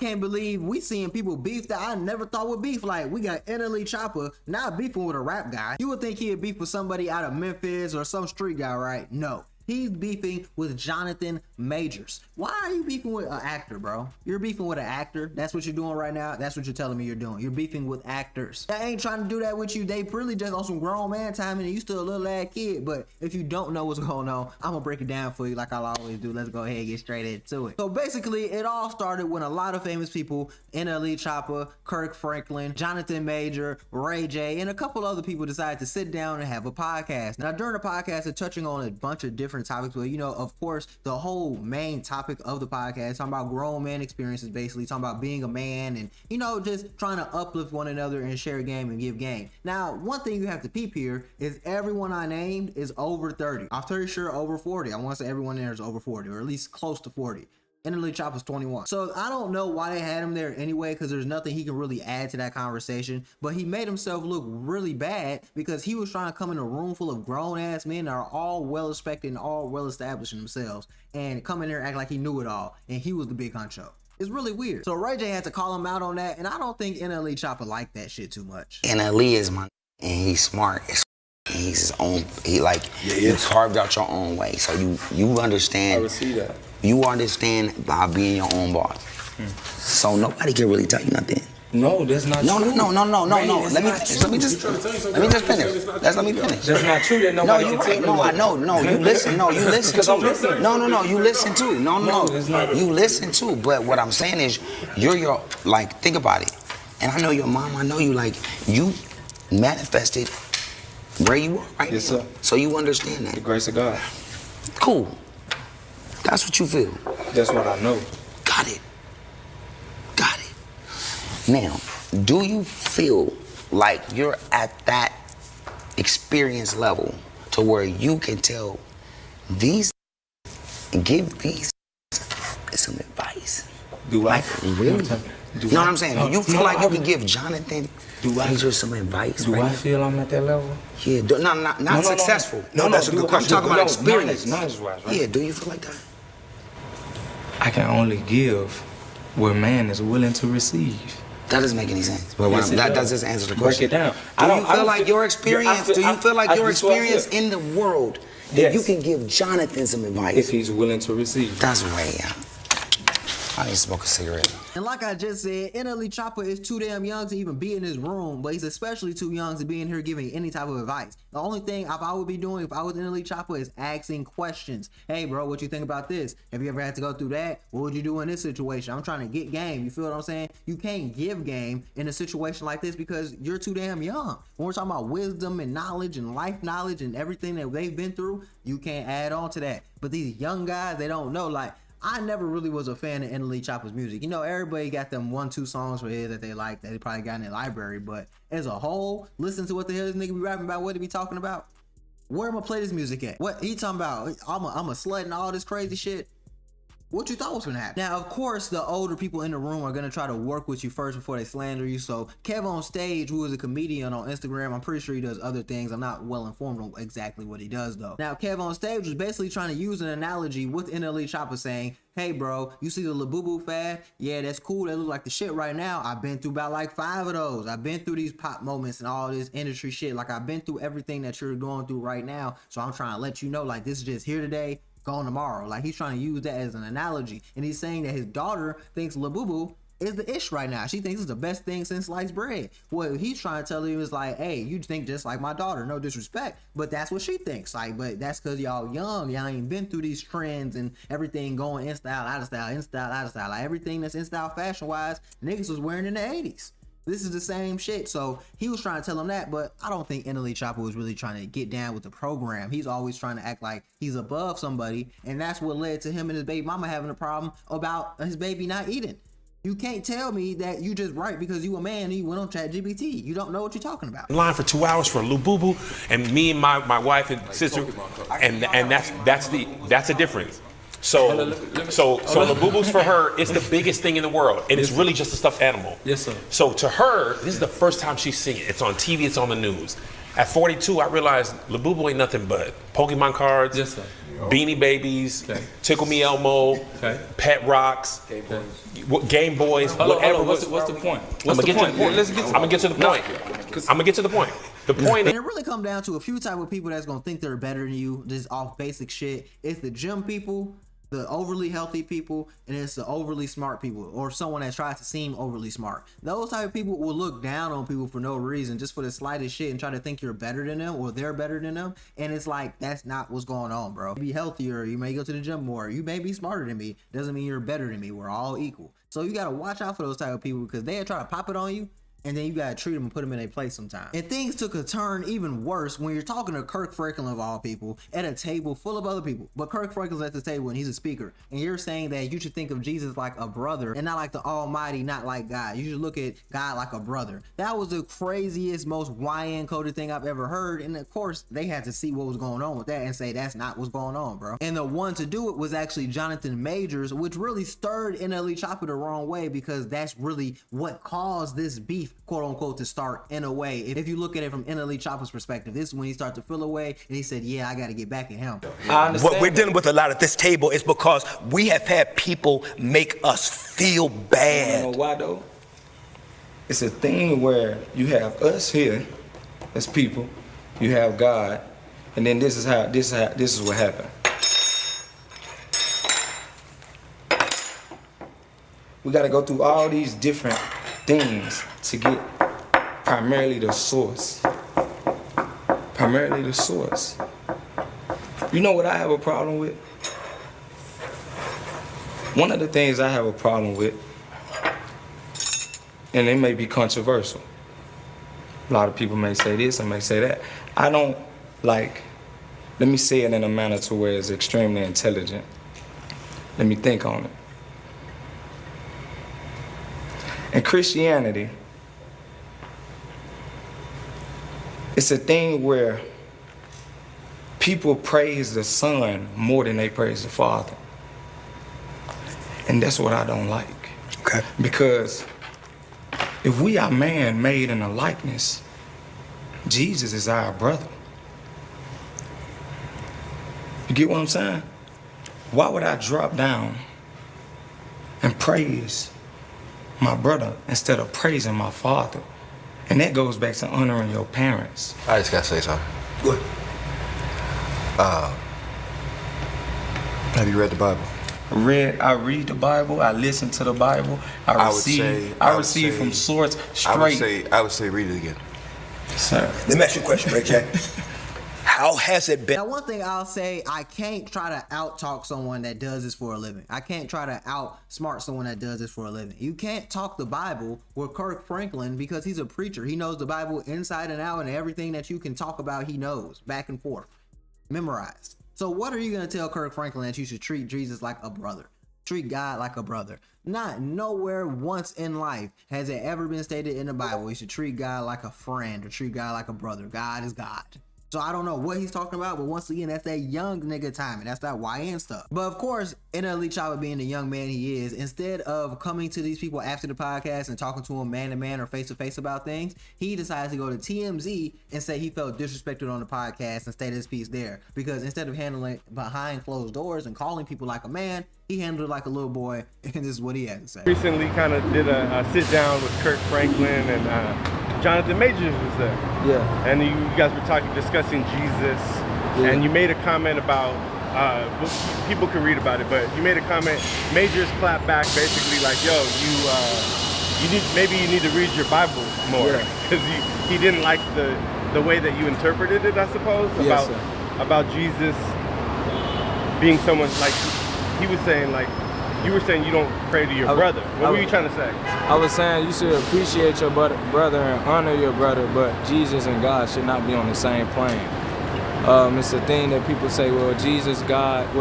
can't believe we seeing people beef that I never thought would beef. Like, we got NLE CHOPPA not beefing with a rap guy. You would think he'd beef with somebody out of Memphis or some street guy, right? No. He's beefing with Jonathan Majors. Why are you beefing with an actor, bro? You're beefing with an actor. That's what you're doing right now. That's what you're telling me you're doing. You're beefing with actors. I ain't trying to do that with you. They really just on some grown man time and you still a little ass kid. But if you don't know what's going on, I'm gonna break it down for you like I'll always do. Let's go ahead and get straight into it. So basically, it all started when a lot of famous people, NLE CHOPPA, Kirk Franklin, Jonathan Major, Ray J, and a couple other people decided to sit down and have a podcast. Now, during the podcast, they're touching on a bunch of different topics, but you know, of course, the whole main topic of the podcast, talking about grown man experiences, basically talking about being a man and, you know, just trying to uplift one another and share game and give game. Now, one thing you have to peep here is everyone I named is over 30. I'm pretty sure over 40. I want to say everyone there is over 40, or at least close to 40. NLE CHOPPA's 21. So I don't know why they had him there anyway, because there's nothing he can really add to that conversation. But he made himself look really bad because he was trying to come in a room full of grown ass men that are all well respected and all well established in themselves, and come in there and act like he knew it all and he was the big honcho. It's really weird. So Ray J had to call him out on that, and I don't think NLE CHOPPA liked that shit too much. NLE is my, and he's smart. He's his own. He like you carved out your own way, so you understand. I would see that. You understand by being your own boss. So nobody can really tell you nothing. No, that's not no, true. No. Let me just finish. Let me finish. That's not true. That nobody can tell you. No, I know. No, you listen. No, you listen Because too. I'm listening. No. You listen too. No. It's not. You listen too. But what I'm saying is, you're like, think about it. And I know your mom. I know you. Like, you manifested where you are right now. Yes, sir. So you understand that. The grace of God. Cool. That's what you feel. That's what I know. Got it. Now, do you feel like you're at that experience level to where you can tell these, give these some advice? Do I? Like, really? You know what I'm saying? Do you feel like you can give Jonathan Major some advice? Do I feel I'm at that level? Yeah, not successful. No, that's a good question. I'm talking about experience. Knowledge-wise, right? Yeah, do you feel like that? I can only give where man is willing to receive. That doesn't make any sense. But Yes, that does just answer the question. Break it down. Do you feel like your experience? Do you feel like your experience in the world that you can give Jonathan some advice if he's willing to receive? That's way out. I need to smoke a cigarette. And like I just said, NLE CHOPPA is too damn young to even be in this room, but he's especially too young to be in here giving any type of advice. The only thing I would be doing if I was NLE CHOPPA is asking questions. Hey bro, what you think about this? Have you ever had to go through that? What would you do in this situation? I'm trying to get game. You feel what I'm saying? You can't give game in a situation like this because you're too damn young. When we're talking about wisdom and knowledge and life knowledge and everything that they've been through, you can't add on to that. But these young guys, they don't know. Like, I never really was a fan of NLE CHOPPA's music. You know, everybody got them 1-2 songs for his that they like that they probably got in their library. But as a whole, listen to what the hell this nigga be rapping about, what he be talking about. Where am I play this music at? What he talking about? I'm a slut and all this crazy shit. What you thought was gonna happen? Now, of course, the older people in the room are gonna try to work with you first before they slander you. So Kev on Stage, who is a comedian on Instagram, I'm pretty sure he does other things. I'm not well informed on exactly what he does though. Now, Kev on Stage was basically trying to use an analogy with NLE CHOPPA saying, hey bro, you see the Labubu fad? Yeah, that's cool. That look like the shit right now. I've been through about like 5 of those. I've been through these pop moments and all this industry shit. Like, I've been through everything that you're going through right now. So I'm trying to let you know, like, this is just here today, gone tomorrow. Like, he's trying to use that as an analogy, and he's saying that his daughter thinks Labubu is the ish right now. She thinks it's the best thing since sliced bread. What he's trying to tell you is like, hey, you think just like my daughter, no disrespect, but that's what she thinks. Like, but that's because y'all young, y'all ain't been through these trends and everything going in style, out of style, in style, out of style. Like, everything that's in style fashion wise, niggas was wearing in the 80s. This is the same shit. So he was trying to tell him that, but I don't think NLE CHOPPA was really trying to get down with the program. He's always trying to act like he's above somebody, and that's what led to him and his baby mama having a problem about his baby not eating. You can't tell me that you just right because you a man and you went on ChatGPT. You don't know what you're talking about. Line for 2 hours for a little boo-boo, and me and my wife and sister, and that's a difference. So the boo-boos for her, it's the biggest thing in the world, and it's really just a stuffed animal. Yes, sir. So to her, this is the first time she's seen it. It's on TV, it's on the news. At 42, I realized Labubu ain't nothing but Pokemon cards, Yes, sir. Beanie Babies, Okay. Tickle Me Elmo, Okay. Pet Rocks, Game Boys, whatever. What's the point? I'm gonna get to the point. Let's get to I'm gonna get to the point. I'm gonna get to the point. The point And it really come down to a few type of people that's gonna think they're better than you, just off basic shit. It's the gym people, the overly healthy people, and it's the overly smart people, or someone that tries to seem overly smart. Those type of people will look down on people for no reason, just for the slightest shit, and try to think you're better than them or they're better than them. And it's like, that's not what's going on, bro. Be healthier, you may go to the gym more, you may be smarter than me, doesn't mean you're better than me. We're all equal. So you gotta watch out for those type of people, because they'll try to pop it on you, and then you gotta treat them and put them in their place sometimes. And things took a turn even worse when you're talking to Kirk Franklin of all people at a table full of other people. But Kirk Franklin's at the table and he's a speaker, and you're saying that you should think of Jesus like a brother and not like the Almighty, not like God. You should look at God like a brother. That was the craziest, most YN coded thing I've ever heard. And of course, they had to see what was going on with that and say that's not what's going on, bro. And the one to do it was actually Jonathan Majors, which really stirred NLE CHOPPA the wrong way, because that's really what caused this beef, quote unquote, to start in a way. If you look at it from NLE CHOPPA's perspective, this is when he started to feel away, and he said, yeah, I got to get back at him. I understand. What we're dealing with a lot at this table is because we have had people make us feel bad. You know why though? It's a thing where you have us here as people, you have God, and then this is what happened. We got to go through all these different things to get primarily the source. Primarily the source. You know what I have a problem with? One of the things I have a problem with, and it may be controversial. A lot of people may say this and may say that. I don't like, let me say it in a manner to where it's extremely intelligent. Let me think on it. In Christianity, it's a thing where people praise the Son more than they praise the Father. And that's what I don't like. Okay. Because if we are man made in a likeness, Jesus is our brother. You get what I'm saying? Why would I drop down and praise my brother instead of praising my father? And that goes back to honoring your parents. I just gotta say something. Good. Have you read the Bible? I read the Bible, I listen to the Bible, I receive from source straight. I would say read it again. Sir. Let me ask you a question, Ray J. How has it been? Now, one thing I'll say, I can't try to out-talk someone that does this for a living. I can't try to outsmart someone that does this for a living. You can't talk the Bible with Kirk Franklin, because he's a preacher. He knows the Bible inside and out, and everything that you can talk about, he knows, back and forth, memorized. So what are you going to tell Kirk Franklin that you should treat Jesus like a brother? Treat God like a brother. Not nowhere once in life has it ever been stated in the Bible you should treat God like a friend or treat God like a brother. God is God. So I don't know what he's talking about, but once again, that's that young nigga timing. That's that YN stuff. But of course, NLE CHOPPA, being the young man he is, instead of coming to these people after the podcast and talking to them man to man or face to face about things, he decides to go to TMZ and say he felt disrespected on the podcast and state his piece there. Because instead of handling it behind closed doors and calling people like a man, he handled it like a little boy, and this is what he had to say. Recently kind of did a sit down with Kirk Franklin, and Jonathan Majors was there. Yeah. And you guys were discussing Jesus, and you made a comment about, people can read about it, but you made a comment, Majors clapped back basically like, yo, maybe you need to read your Bible more. Because he didn't like the way that you interpreted it, I suppose, about Jesus being someone like, he was saying like, you were saying you don't pray to your brother. What were you trying to say? I was saying you should appreciate your brother and honor your brother, but Jesus and God should not be on the same plane. It's a thing that people say, well,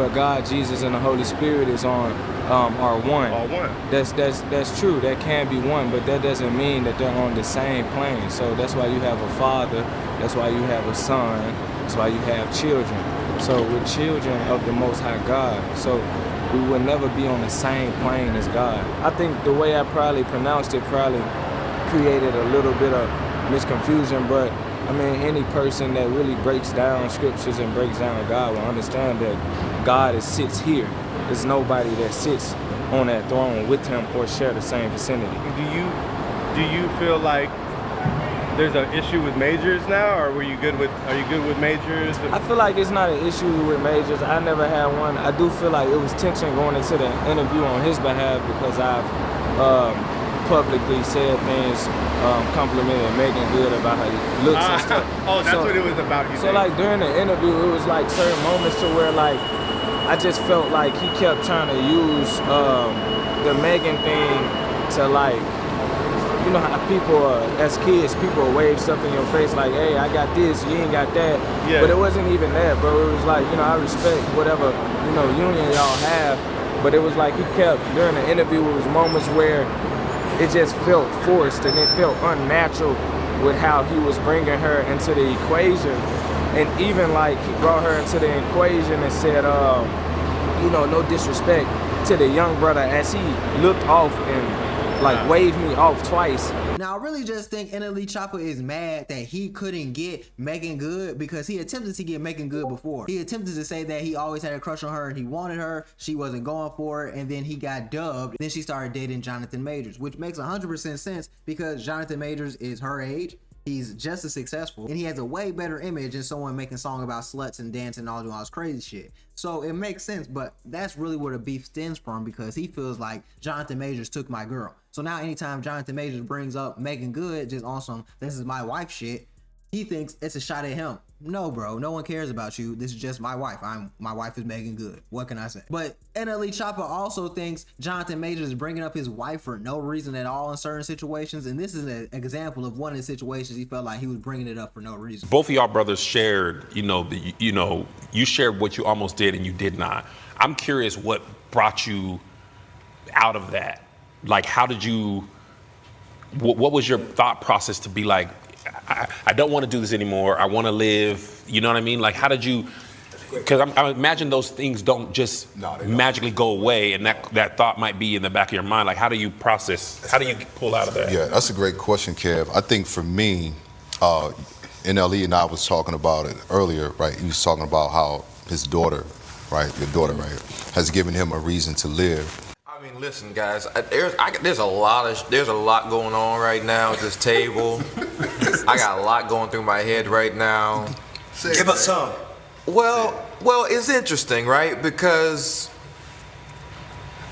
God, Jesus, and the Holy Spirit is on are one. All one. That's true. That can be one, but that doesn't mean that they're on the same plane. So that's why you have a father. That's why you have a son. That's why you have children. So we're children of the Most High God. So we will never be on the same plane as God. I think the way I probably pronounced it probably created a little bit of misconfusion, but I mean, any person that really breaks down scriptures and breaks down God will understand that God sits here. There's nobody that sits on that throne with him or share the same vicinity. Do you feel like there's an issue with majors now, or are you good with majors? I feel like it's not an issue with majors. I never had one. I do feel like it was tension going into the interview on his behalf because I've publicly said things, complimented Megan Good about how he looks and stuff. Oh, that's what it was about. So like during the interview, it was like certain moments to where like I just felt like he kept trying to use the Megan thing to like. You know how people, as kids, people wave stuff in your face like, hey, I got this, you ain't got that. Yeah. But it wasn't even that, bro. It was like, you know, I respect whatever, you know, union y'all have. But it was like he kept, during the interview, it was moments where it just felt forced and it felt unnatural with how he was bringing her into the equation. And even like he brought her into the equation and said, you know, no disrespect to the young brother as he looked off and like waved me off twice. Now, I really just think NLE CHOPPA is mad that he couldn't get Megan Good because he attempted to get Megan Good before. He attempted to say that he always had a crush on her and he wanted her. She wasn't going for it, and then he got dubbed. Then she started dating Jonathan Majors, which makes 100% sense because Jonathan Majors is her age. He's just as successful, and he has a way better image than someone making songs about sluts and dancing and all doing all this crazy shit. So it makes sense, but that's really where the beef stems from because he feels like Jonathan Majors took my girl. So now anytime Jonathan Majors brings up Megan Good just on some "this is my wife" shit, he thinks it's a shot at him. No, bro, no one cares about you. This is just my wife. My wife is Megan Good. What can I say? But NLE CHOPPA also thinks Jonathan Majors is bringing up his wife for no reason at all in certain situations, and this is an example of one of the situations he felt like he was bringing it up for no reason. Both of y'all brothers shared, you shared what you almost did and you did not. I'm curious what brought you out of that. Like, how did you? What was your thought process to be like? I don't want to do this anymore. I want to live. You know what I mean? Like, how did you? Because I imagine those things don't just magically go away, and that thought might be in the back of your mind. Like, how do you process? How do you pull out of that? Yeah, that's a great question, Kev. I think for me, NLE and I was talking about it earlier, right? He was talking about how his daughter, right, your daughter, right, has given him a reason to live. I mean, listen, guys. There's a lot going on right now at this table. I got a lot going through my head right now. Give us some. Well, it's interesting, right? Because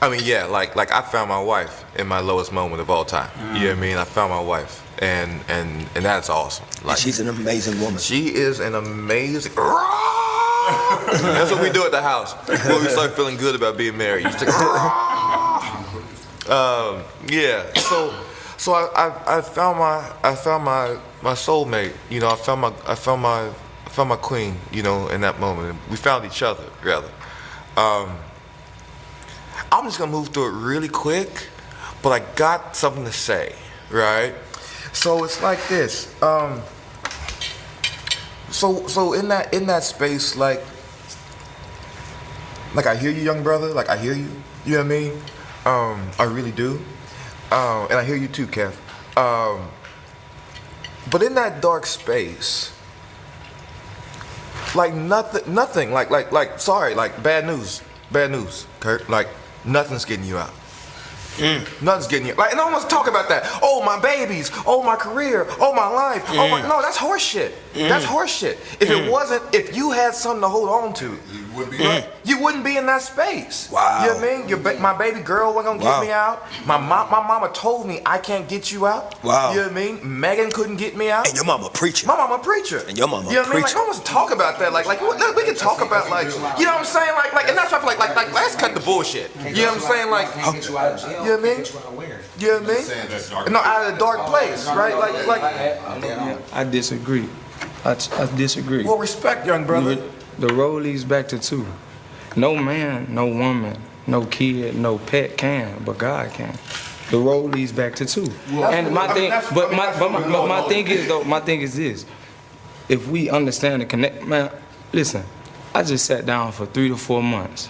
I mean, yeah, like I found my wife in my lowest moment of all time. You know what I mean? I found my wife, and that's awesome. Like, she's an amazing woman. She is an amazing. That's what we do at the house when we start feeling good about being married. You just like, yeah. So I found my soulmate. You know, I found my queen. You know, in that moment, we found each other rather. I'm just gonna move through it really quick, but I got something to say, right? So it's like this. So in that space, like I hear you, young brother. Like, I hear you. You know what I mean? I really do. And I hear you too, Kev. But in that dark space, like nothing. Like sorry, like bad news, Kurt. Like, nothing's getting you out. Nothing's getting you. Like, no one wants to talk about that. Oh, my babies. Oh, my career. Oh, my life. Oh, my. No, that's horse shit. That's horse shit. If you had something to hold on to, you wouldn't be in that space. Wow. You know what I mean? My baby girl wasn't gonna get me out. My mama told me I can't get you out. Wow. You know what I mean? Megan couldn't get me out. And your mama preacher. My mama preacher. And your mama you know what I mean? Like, preacher. no one wants to talk about that. Like we can talk about, like, you know what I'm saying? Like, and that's why I feel like let's cut the bullshit. You know what I'm saying? Like, you know what I mean? You know what I mean? No, out of a dark place, right? Like. I disagree. I disagree. Well, respect, young brother. The road leads back to two. No man, no woman, no kid, no pet can, but God can. The road leads back to two. And my thing, but my thing is though. My thing is this: if we understand the connect, man. Listen, I just sat down for 3 to 4 months.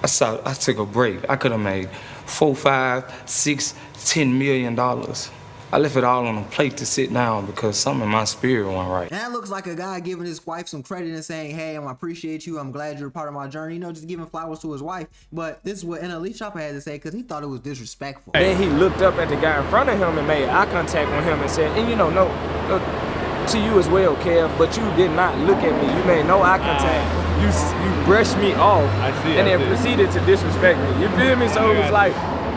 I took a break. I could have made $4, $5, $6, $10 million. I left it all on a plate to sit down because something in my spirit wasn't right. And that looks like a guy giving his wife some credit and saying, hey, I appreciate you. I'm glad you're a part of my journey. You know, just giving flowers to his wife. But this is what NLE CHOPPA had to say because he thought it was disrespectful. Then he looked up at the guy in front of him and made eye contact with him and said, and you know, no, to you as well, Kev, but you did not look at me. You made no eye contact. You brushed me off and then proceeded to disrespect me. You feel me? So it was like,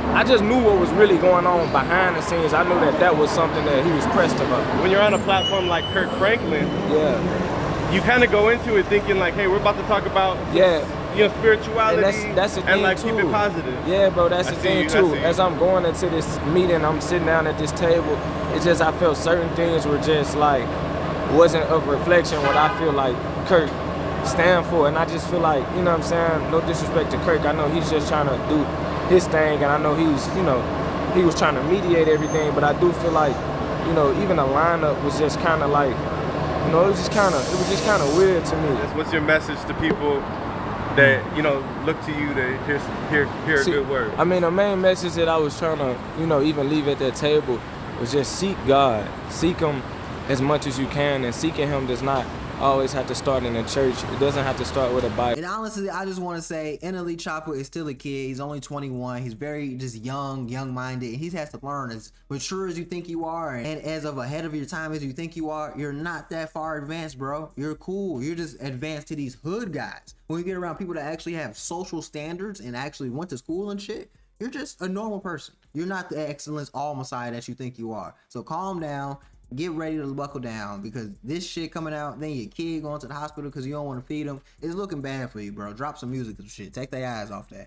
I just knew what was really going on behind the scenes. I knew that was something that he was pressed about. When you're on a platform like Kirk Franklin, you kind of go into it thinking like, hey, we're about to talk about spirituality and that's the thing and like too. keep it positive. Yeah, bro, that's the thing too. As I'm going into this meeting, I'm sitting down at this table. It's just I felt certain things were just like wasn't of reflection what I feel like Kirk stand for, and I just feel like, you know what I'm saying, no disrespect to Kirk, I know he's just trying to do his thing, and I know he's, you know, he was trying to mediate everything, but I do feel like, you know, even the lineup was just kind of like, you know, it was just kind of weird to me. What's your message to people that, you know, look to you to hear a good word? I mean, the main message that I was trying to, you know, even leave at that table was just seek God, seek Him as much as you can, and seeking Him does not always have to start in a church. It doesn't have to start with a Bible. And honestly, I just want to say NLE CHOPPA is still a kid. He's only 21. He's very just young-minded, and he has to learn. As mature as you think you are, and as of ahead of your time as you think you are, you're not that far advanced, bro. You're cool. You're just advanced to these hood guys. When you get around people that actually have social standards and actually went to school and shit, you're just a normal person. You're not the excellence all Messiah that you think you are. So calm down. Get ready to buckle down, because this shit coming out, then your kid going to the hospital because you don't want to feed them, it's looking bad for you, bro. Drop some music and shit. Take their eyes off that.